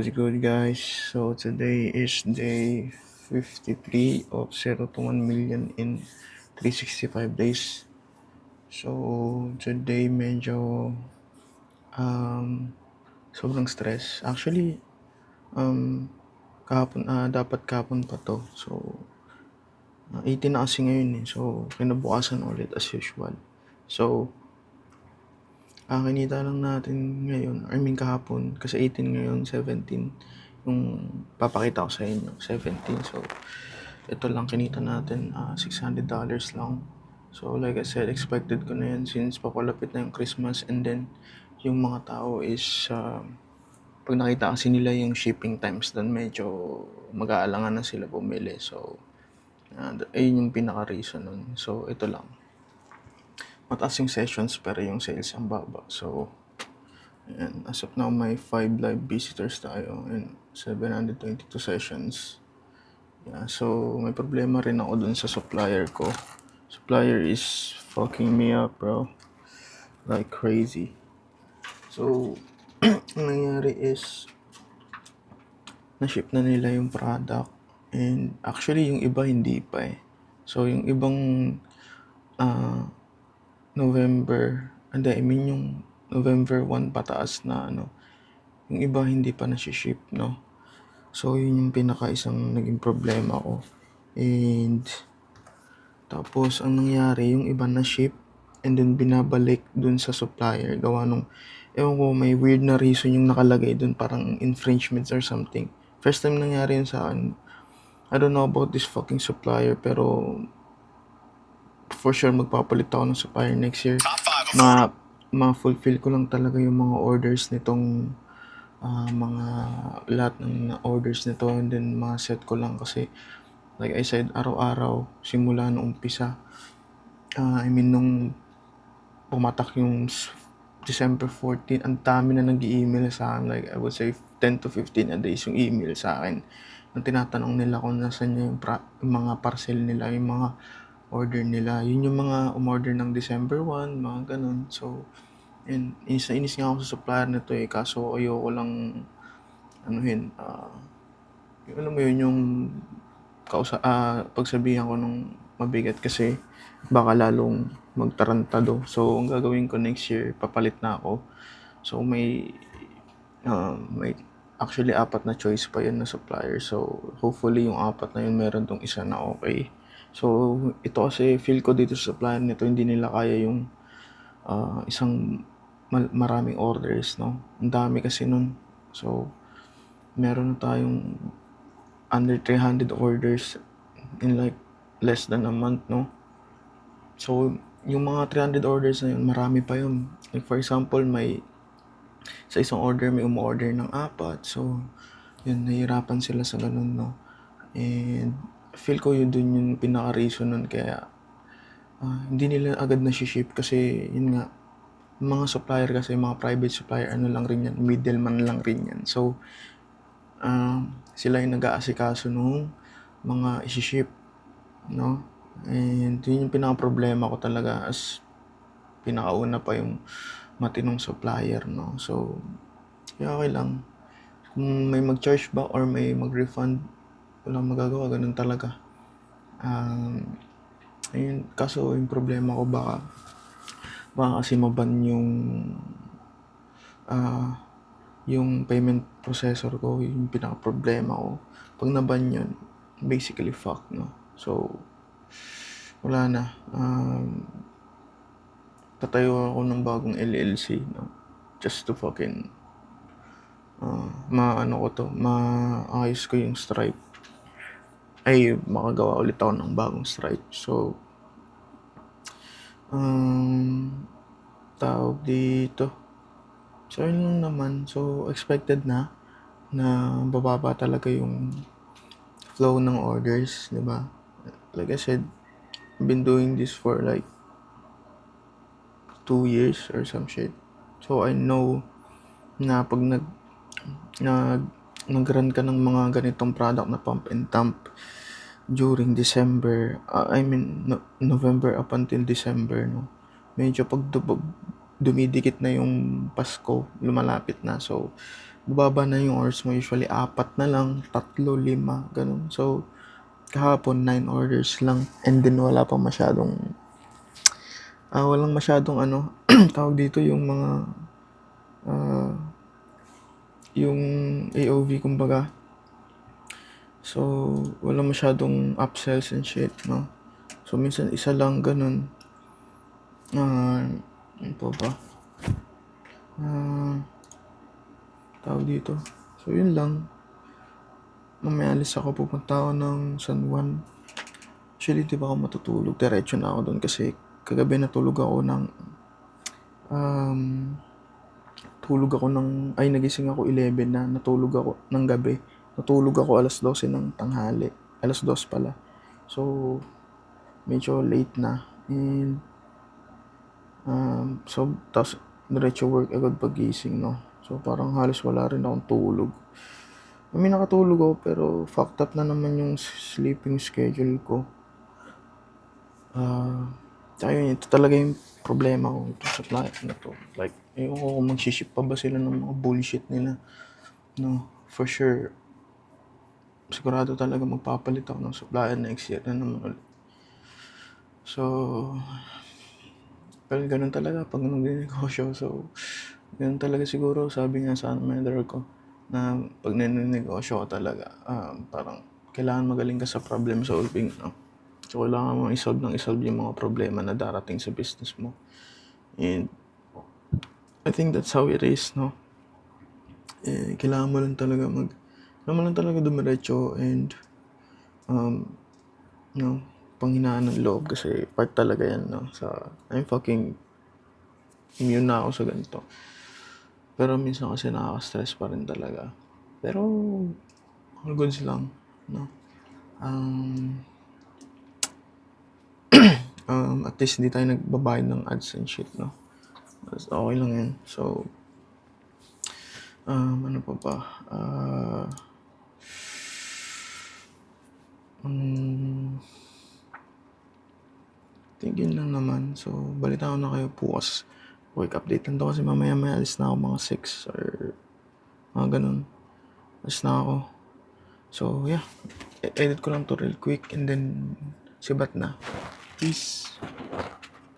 What's good, guys? So today is day 53 of 0 to 1 million in 365 days. So today medyo sobrang stress. Actually, kahapon dapat kahapon pa to. So 18 na kasi ngayon eh. So kinabukasan ulit as usual. So kinita lang natin ngayon, kahapon, kasi 18 ngayon, 17, yung papakita ko sa inyo, 17. So, ito lang kinita natin, $600 lang. So, like I said, expected ko na yan since papalapit na yung Christmas, and then, yung mga tao is, pag nakita kasi nila yung shipping times doon, medyo mag-aalangan na sila bumili. So, ayun yung pinaka-reason nun. So, ito lang. Mataas yung sessions pero yung sales ang baba. So, ayan. As of now, may 5 live visitors tayo and 722 sessions. Yeah, so, may problema rin ako dun sa supplier ko. Supplier is fucking me up, bro. Like crazy. So, ang nangyari is, na-ship na nila yung product. And actually, yung iba hindi pa eh. So, yung ibang yung November 1 pataas na yung iba hindi pa na-ship, no? So, yun yung pinaka-isang naging problema ko. And, tapos, ang nangyari, yung iba na-ship, and then binabalik dun sa supplier. Gawa nung, ewan ko, may weird na reason yung nakalagay dun, parang infringements or something. First time nangyari yun sa akin. I don't know about this fucking supplier, pero for sure magpapalit ako ng supplier next year. Ma-fulfill ko lang talaga yung mga orders nitong mga lahat ng orders nito, and then ma-set ko lang kasi like I said, araw-araw simula nung umpisa, nung pumatak yung December 14, ang dami na nag-i-email sa akin, like I would say 10 to 15 a day yung email sa akin. Nang tinatanong nila kung nasan yung mga parcel nila, yung mga order nila. Yun yung mga umorder ng December 1, mga ganun. So, and inis nga ako sa supplier na to eh, kaso ayoko lang alam mo yun, yung pagsabihan ko nung mabigat kasi baka lalong magtarantado. So, ang gagawin ko next year, papalit na ako. So, may actually 4 na choice pa yun na supplier. So, hopefully yung 4 na yun meron tong isa na okay. So, ito kasi feel ko dito sa supplier nito, hindi nila kaya yung isang maraming orders, no? Ang dami kasi nun. So, meron na tayong under 300 orders in like less than a month, no? So, yung mga 300 orders na yun, marami pa yun. Like for example, sa isang order may umorder ng 4. So, yun, nahihirapan sila sa ganun, no? And feel ko yun dun yung pinaka-reason nun, kaya hindi nila agad na-ship kasi yun nga, mga supplier kasi, mga private supplier, lang rin yan, middleman lang rin yan. So, sila yung nag-aasikaso nung mga isi-ship, no? And yun yung pinaka-problema ko talaga, as pinakauna pa yung matinong supplier, no? So, okay lang. Kung may mag-charge back or may mag-refund, walang magagawa, ganun talaga. Ayun, kaso yung problema ko, baka kasi maban yung payment processor ko, yung pinaka-problema ko. Pag naban yun, basically fuck, no? So, wala na. Tatayo ako ng bagong LLC, no? Just to fucking maayos ko yung Stripe. Makagawa ulit ako ng bagong Stripe. So, tawag dito. So, yun lang naman. So, expected na bababa talaga yung flow ng orders, di ba? Like I said, I've been doing this for like 2 years or some shit. So, I know na pag nag-run ka ng mga ganitong product na pump and dump during December, November up until December, no? Medyo pag dumidikit na yung Pasko, lumalapit na. So, bumaba na yung orders mo. Usually, 4 na lang, 3, 5, ganun. So, kahapon, 9 orders lang. And then, walang masyadong ano, tawag dito yung mga, yung AOV, kumbaga. So, walang masyadong upsells and shit, no? So, minsan isa lang, ganun. Ano pa ba? Tawag dito. So, yun lang. Mamaya alis ako, pupunta ako ng San Juan. Actually, di ba ako matutulog? Diretso na ako doon kasi kagabi natulog ako ng nagising ako 11 na, natulog ako ng gabi. Natulog ako alas 12 ng tanghali. Alas 2 pala. So, medyo late na. And, so, tapos, diretso work agad pagising, no? So, parang halos wala rin akong tulog. May nakatulog ako, pero fucked up na naman yung sleeping schedule ko. Tsaka yun, ito talaga yung problema ko ito sa client na to. Like, ayoko kung mag-ship pa ba sila ng mga bullshit nila. No, for sure. Sigurado talaga magpapalit ako ng supplier next year na naman ulit. So, well, ganun talaga pag nag-negosyo. So, ganun talaga siguro, sabi nga sa manager ko, na pag nag-negosyo ko talaga, parang kailangan magaling ka sa problem solving, no? So, kailangan mo isolve yung mga problema na darating sa business mo. And, I think that's how it is, no? Kailangan mo lang talaga dumiretso and, panghinaan ng loob kasi part talaga yan, no? I'm fucking immune na ako sa ganito. Pero minsan kasi nakaka-stress pa rin talaga. Pero, all goods lang, no? At least hindi tayo nagbabayad ng ads and shit, no? Okay lang yan. So, ano pa ba? Tingin lang naman. So, balita ko na kayo bukas. Work update lang to kasi mamaya alis na ako mga 6 or mga ganun. Alis na ako. So, yeah. Edit ko lang to real quick and then sibat na. Peace.